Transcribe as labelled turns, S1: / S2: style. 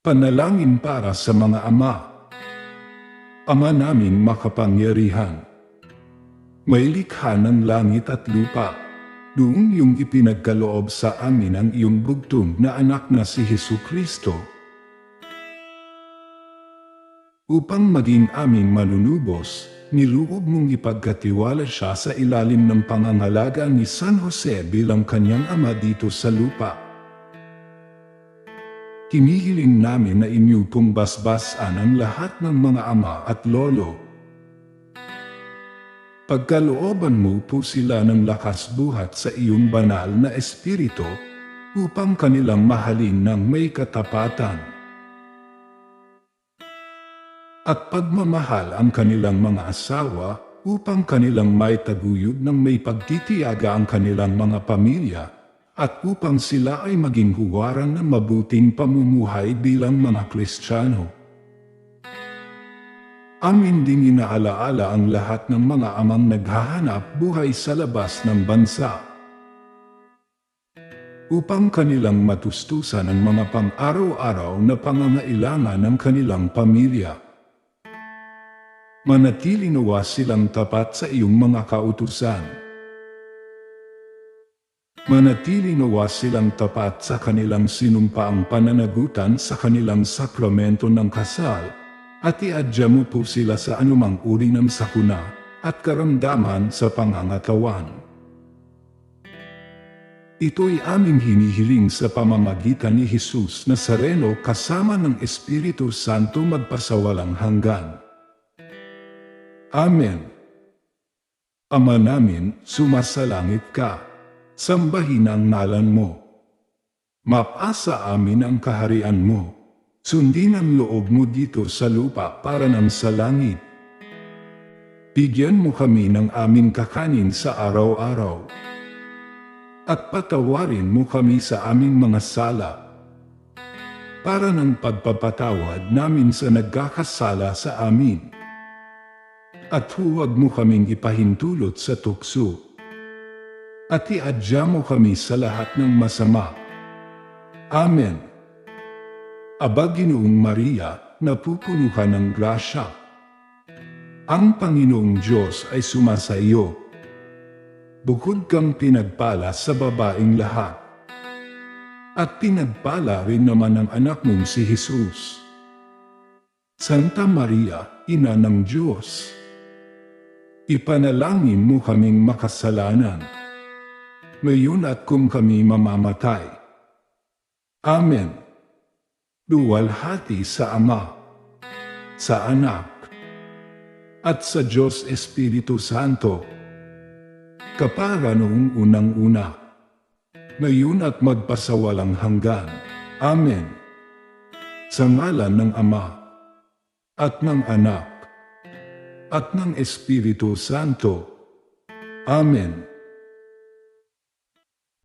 S1: Panalangin para sa mga ama. Ama naming makapangyarihan, may likha ng langit at lupa. Doon yung ipinagkaloob sa amin ang iyong bugtong na anak na si Jesucristo, upang maging aming manunubos. Niloob mong ipagkatiwala siya sa ilalim ng pangangalaga ni San Jose bilang kanyang ama dito sa lupa. Hinihiling namin na inyo pong basbasan ang lahat ng mga ama at lolo. Pagkalooban mo po sila ng lakas buhat sa iyong banal na espiritu, upang kanilang mahalin ng may katapatan. At pagmamahal ang kanilang mga asawa, upang kanilang may taguyod ng may pagtitiyaga ang kanilang mga pamilya, at upang sila ay maging huwaran ng mabuting pamumuhay bilang mga Kristiyano. Amin ding inaalaala ang lahat ng mga amang naghahanap buhay sa labas ng bansa, upang kanilang matustusan ang mga pang-araw-araw na pangangailangan ng kanilang pamilya. Manatili nawa silang tapat sa iyong mga kautusan. Manatili nawa silang tapat sa kanilang sinumpaang pananagutan sa kanilang sakramento ng kasal, at iadya mo po sila sa anumang uri ng sakuna at karamdaman sa pangangatawan. Ito'y aming hinihiling sa pamamagitan ni Jesus Nazareno kasama ng Espiritu Santo magpasawalang hanggan. Amen. Ama namin, sumasalangit ka. Sambahin ang ngalan mo. Mapasa amin ang kaharian mo. Sundin ang loob mo dito sa lupa para ng sa langit. Bigyan mo kami ng aming kakanin sa araw-araw. At patawarin mo kami sa aming mga sala, para ng pagpapatawad namin sa nagkakasala sa amin. At huwag mo kaming ipahintulot sa tukso, at iadya mo kami sa lahat ng masama. Amen. Aba Ginoong Maria, napupuno ka ng grasya. Ang Panginoong Diyos ay sumasa iyo. Bukod kang pinagpala sa babaeng lahat, at pinagpala rin naman ang anak mong si Jesus. Santa Maria, Ina ng Diyos, ipanalangin mo kaming makasalanan, ngayon at kung kami mamamatay. Amen. Luwalhati sa Ama, sa Anak, at sa Diyos Espiritu Santo, kapara noong unang-una, ngayon at magpasawalang hanggan. Amen. Sa ngalan ng Ama, at ng Anak, at ng Espiritu Santo. Amen.